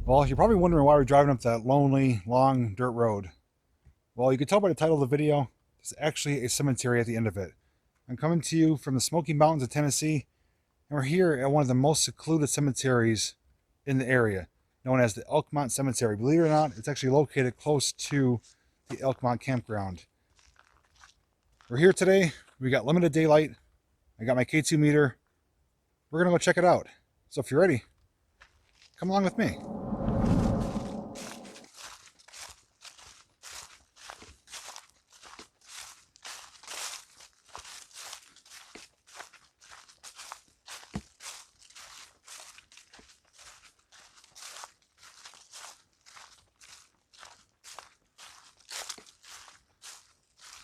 Well, you're probably wondering why we're driving up that lonely, long dirt road. Well, you can tell by the title of the video, there's actually a cemetery at the end of it. I'm coming to you from the Smoky Mountains of Tennessee, and we're here at one of the most secluded cemeteries in the area, known as the Elkmont Cemetery. Believe it or not, it's actually located close to the Elkmont campground. We're here today. We got limited daylight. I got my K2 meter. We're going to go check it out. So if you're ready, come along with me.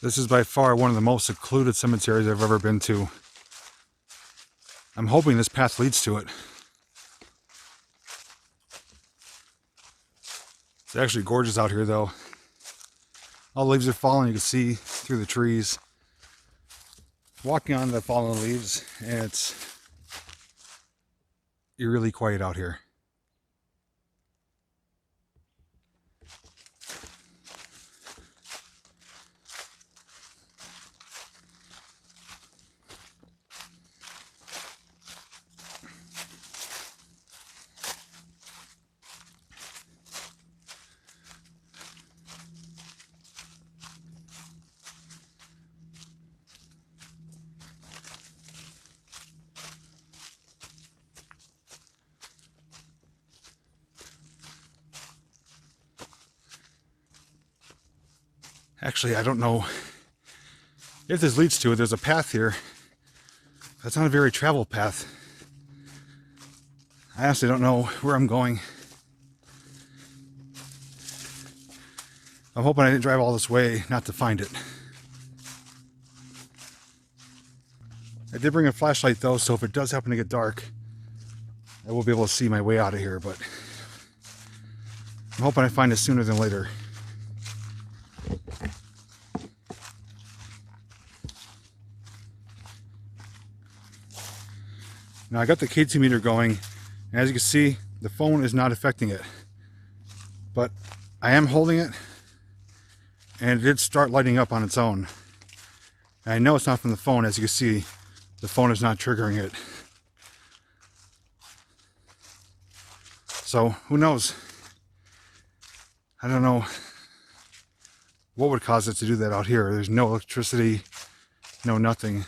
This is by far one of the most secluded cemeteries I've ever been to. I'm hoping this path leads to it. It's actually gorgeous out here though. All the leaves are falling, you can see through the trees. Walking on the fallen leaves, and it's eerily quiet out here. Actually, I don't know if this leads to it. There's a path here. That's not a very traveled path. I honestly don't know where I'm going. I'm hoping I didn't drive all this way not to find it. I did bring a flashlight though, so if it does happen to get dark, I will be able to see my way out of here, but I'm hoping I find it sooner than later. Now I got the K2 meter going, and as you can see, the phone is not affecting it. But I am holding it, and it did start lighting up on its own. And I know it's not from the phone. As you can see, the phone is not triggering it. So who knows? I don't know what would cause it to do that out here. There's no electricity, no nothing.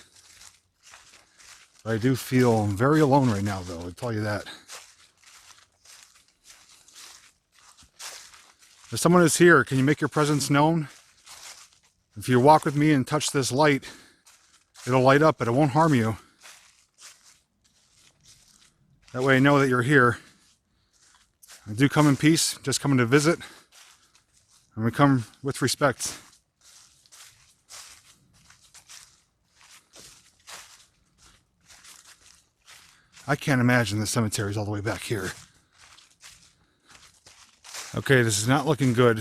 I do feel very alone right now, though, I'll tell you that. If someone is here, can you make your presence known? If you walk with me and touch this light, it'll light up, but it won't harm you. That way I know that you're here. I do come in peace, just coming to visit. And we come with respect. I can't imagine the cemetery is all the way back here. Okay, this is not looking good.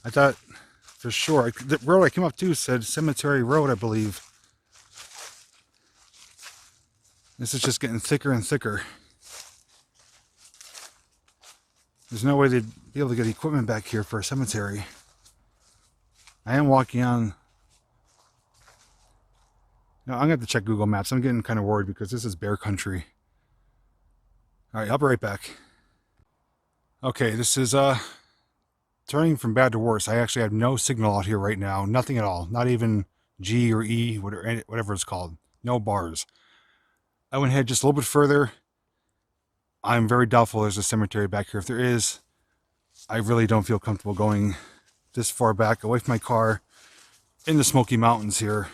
I thought for sure, the road I came up to said Cemetery Road, I believe. This is just getting thicker and thicker. There's no way they'd be able to get equipment back here for a cemetery. I am walking on. No, I'm going to have to check Google Maps. I'm getting kind of worried because this is bear country. Alright, I'll be right back. Okay, this is turning from bad to worse. I actually have no signal out here right now. Nothing at all. Not even G or E, whatever it's called. No bars. I went ahead just a little bit further. I'm very doubtful there's a cemetery back here. If there is, I really don't feel comfortable going this far back away from my car in the Smoky Mountains here.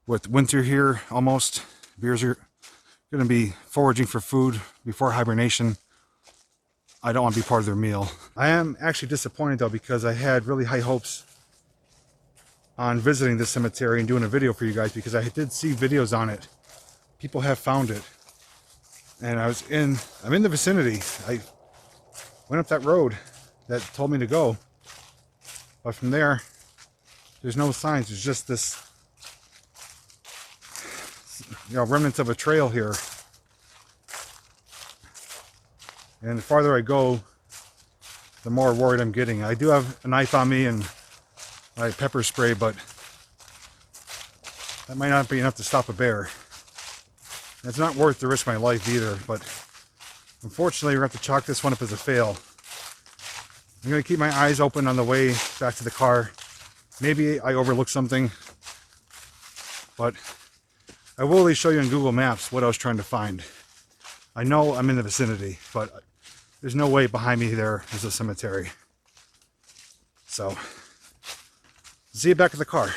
With winter here almost, bears are going to be foraging for food before hibernation. I don't want to be part of their meal. I am actually disappointed though, because I had really high hopes on visiting this cemetery and doing a video for you guys, because I did see videos on it. People have found it. And I'm in the vicinity. I went up that road that told me to go. But from there, there's no signs. There's just this, remnants of a trail here. And the farther I go, the more worried I'm getting. I do have a knife on me and my pepper spray, but that might not be enough to stop a bear. It's not worth the risk of my life either, but unfortunately we're going to have to chalk this one up as a fail. I'm going to keep my eyes open on the way back to the car. Maybe I overlooked something, but I will at least show you on Google Maps what I was trying to find. I know I'm in the vicinity, but there's no way behind me there is a cemetery. So, see you back at the car.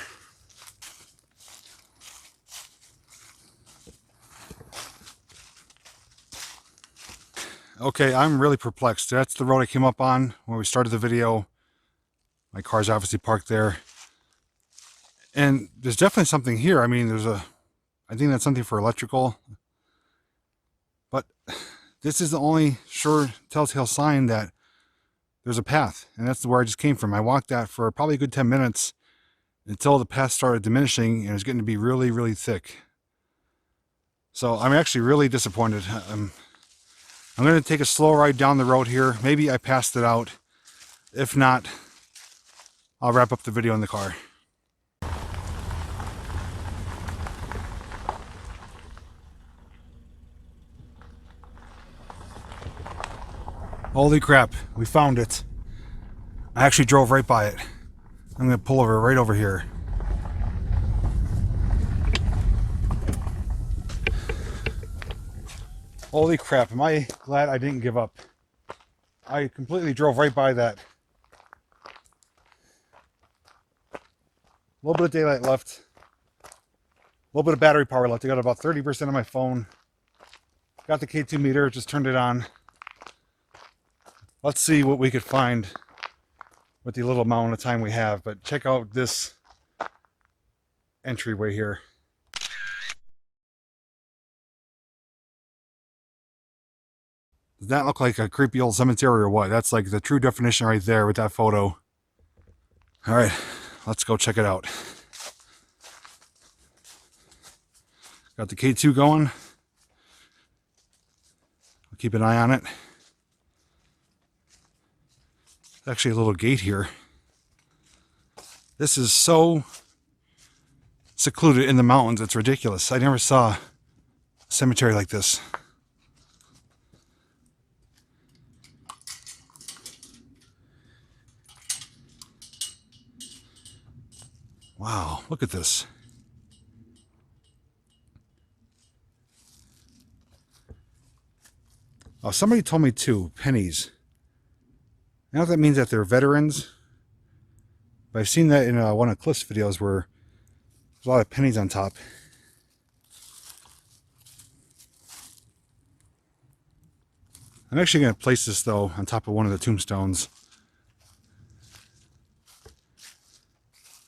Okay, I'm really perplexed. That's the road I came up on when we started the video. My car's obviously parked there. And there's definitely something here. I mean, I think that's something for electrical. But this is the only sure telltale sign that there's a path. And that's where I just came from. I walked that for probably a good 10 minutes until the path started diminishing and it was getting to be really, really thick. So I'm actually really disappointed. I'm going to take a slow ride down the road here. Maybe I passed it out. If not, I'll wrap up the video in the car. Holy crap, we found it. I actually drove right by it. I'm going to pull over right over here. Holy crap, am I glad I didn't give up. I completely drove right by that. A little bit of daylight left. A little bit of battery power left. I got about 30% on my phone. Got the K2 meter, just turned it on. Let's see what we could find with the little amount of time we have. But check out this entryway here. Does that look like a creepy old cemetery or what? That's like the true definition right there with that photo. All right, let's go check it out. Got the K2 going. I'll keep an eye on it. There's actually a little gate here. This is so secluded in the mountains, it's ridiculous. I never saw a cemetery like this. Wow, look at this. Oh, somebody told me too, pennies. I don't know if that means that they're veterans, but I've seen that in one of Cliff's videos where there's a lot of pennies on top. I'm actually going to place this though on top of one of the tombstones.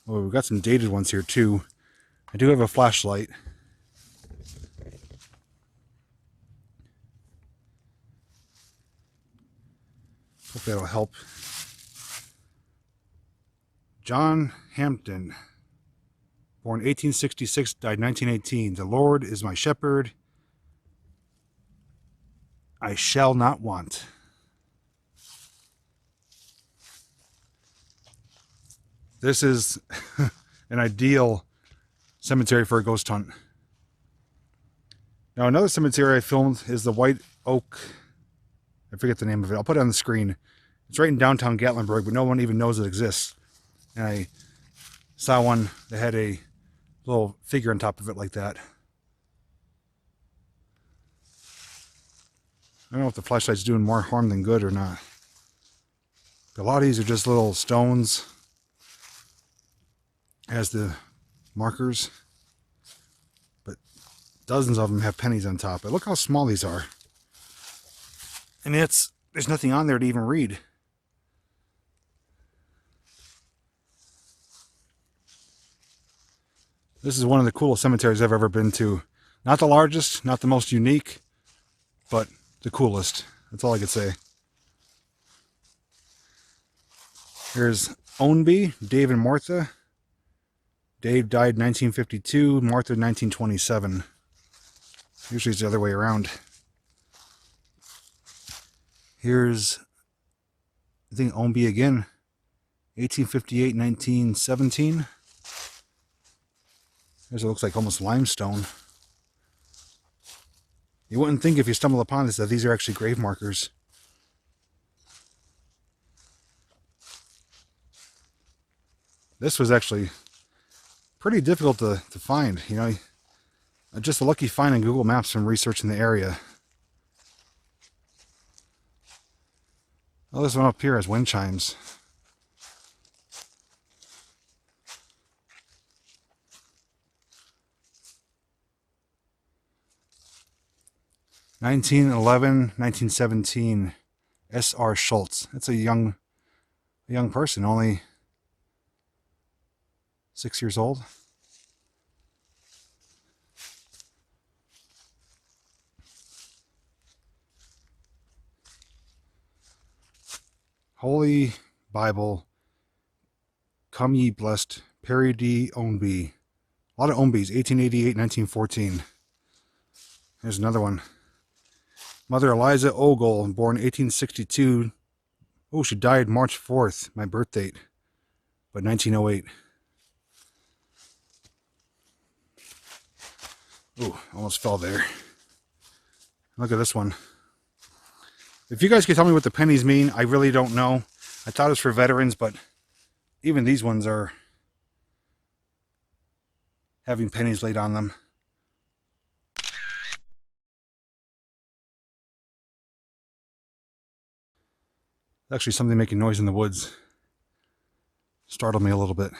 Oh, we've got some dated ones here too. I do have a flashlight. Hope that'll help. John Hampton, born 1866, died 1918. The Lord is my shepherd. I shall not want. This is an ideal cemetery for a ghost hunt. Now another cemetery I filmed is the White Oak. I forget the name of it. I'll put it on the screen. It's right in downtown Gatlinburg, but no one even knows it exists. And I saw one that had a little figure on top of it like that. I don't know if the flashlight's doing more harm than good or not. A lot of these are just little stones as the markers, but dozens of them have pennies on top. But look how small these are. And there's nothing on there to even read. This is one of the coolest cemeteries I've ever been to. Not the largest, not the most unique, but the coolest. That's all I could say. Here's Ownby, Dave and Martha. Dave died 1952, Martha 1927. Usually it's the other way around. Here's, I think, Omby again. 1858, 1917. Here's what looks like almost limestone. You wouldn't think if you stumble upon this that these are actually grave markers. This was actually pretty difficult to find, you know. Just a lucky find on Google Maps from researching the area. Oh, this one up here has wind chimes. (1911–1917) S.R. Schultz. That's a young person, only 6 years old. Holy Bible, come ye blessed, Perry D. Omby. A lot of Ombys, 1888, 1914. Here's another one. Mother Eliza Ogle, born 1862. Oh, she died March 4th, my birth date, but 1908. Oh, almost fell there. Look at this one. If you guys could tell me what the pennies mean, I really don't know. I thought it was for veterans, but even these ones are having pennies laid on them. Actually, something making noise in the woods. Startled me a little bit.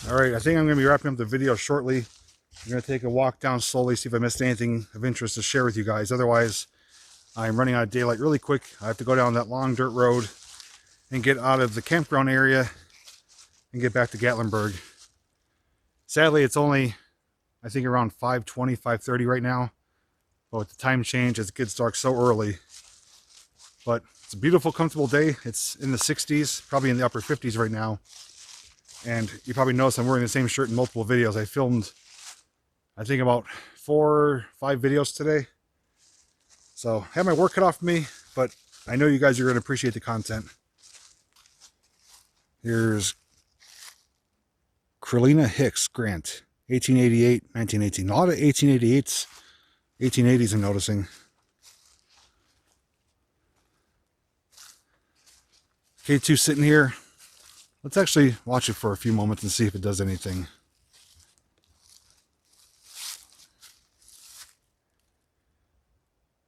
Alright, I think I'm going to be wrapping up the video shortly. I'm going to take a walk down slowly, see if I missed anything of interest to share with you guys. Otherwise, I'm running out of daylight really quick. I have to go down that long dirt road and get out of the campground area and get back to Gatlinburg. Sadly, it's only, I think, around 5:20, 5:30 right now. But with the time change, it gets dark so early. But it's a beautiful, comfortable day. It's in the 60s, probably in the upper 50s right now. And you probably noticed I'm wearing the same shirt in multiple videos. I filmed, I think, about 4 or 5 videos today. So I have my work cut off for me, but I know you guys are going to appreciate the content. Here's Crelina Hicks Grant, 1888, 1918. A lot of 1888s, 1880s I'm noticing. K2 sitting here. Let's actually watch it for a few moments and see if it does anything.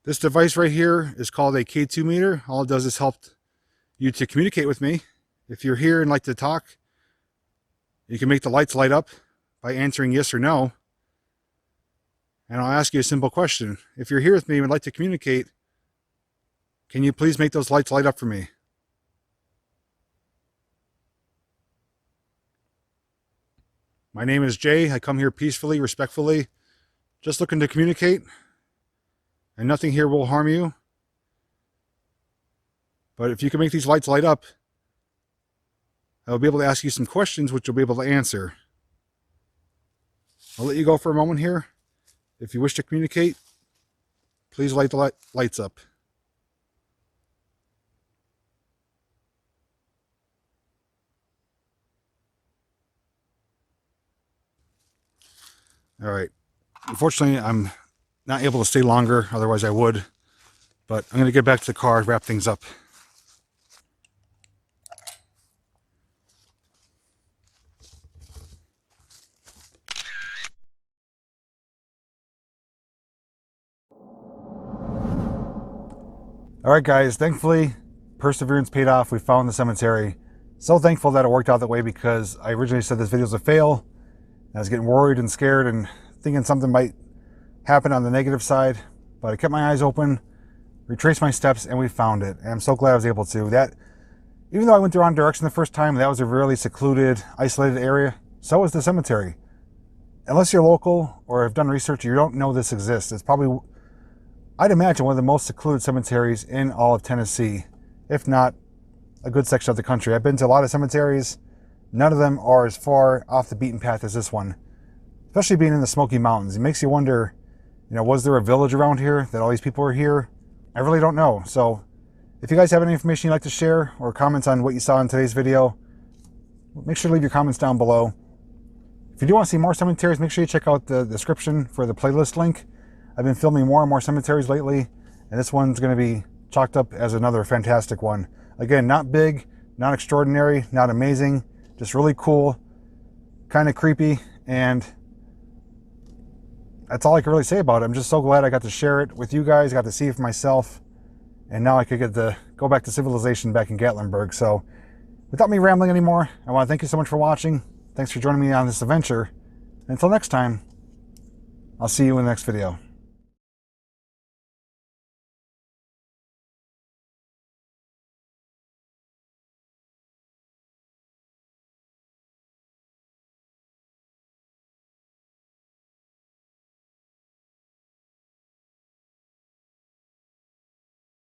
This device right here is called a K2 meter. All it does is help you to communicate with me. If you're here and like to talk, you can make the lights light up by answering yes or no. And I'll ask you a simple question. If you're here with me and would like to communicate, can you please make those lights light up for me? My name is Jay. I come here peacefully, respectfully, just looking to communicate. And nothing here will harm you. But if you can make these lights light up, I'll be able to ask you some questions which you'll be able to answer. I'll let you go for a moment here. If you wish to communicate, please light the lights up. All right. Unfortunately, I'm not able to stay longer, otherwise I would. But I'm going to get back to the car, wrap things up. All right, guys, thankfully, perseverance paid off. We found the cemetery. So thankful that it worked out that way, because I originally said this video was a fail. I was getting worried and scared and thinking something might happen on the negative side. But I kept my eyes open, retraced my steps, and we found it. And I'm so glad I was able to. That, even though I went the wrong direction the first time, that was a really secluded, isolated area. So was the cemetery. Unless you're local or have done research, you don't know this exists. It's probably, I'd imagine, one of the most secluded cemeteries in all of Tennessee, if not a good section of the country. I've been to a lot of cemeteries. None of them are as far off the beaten path as this one, especially being in the Smoky Mountains. It makes you wonder, you know, was there a village around here that all these people were here? I really don't know. So if you guys have any information you'd like to share or comments on what you saw in today's video, make sure to leave your comments down below. If you do want to see more cemeteries, make sure you check out the description for the playlist link. I've been filming more and more cemeteries lately, and this one's going to be chalked up as another fantastic one. Again, not big, not extraordinary, not amazing, just really cool, kind of creepy, and that's all I can really say about it. I'm just so glad I got to share it with you guys, got to see it for myself, and now I could get to go back to civilization back in Gatlinburg. So without me rambling anymore, I want to thank you so much for watching. Thanks for joining me on this adventure. And until next time, I'll see you in the next video.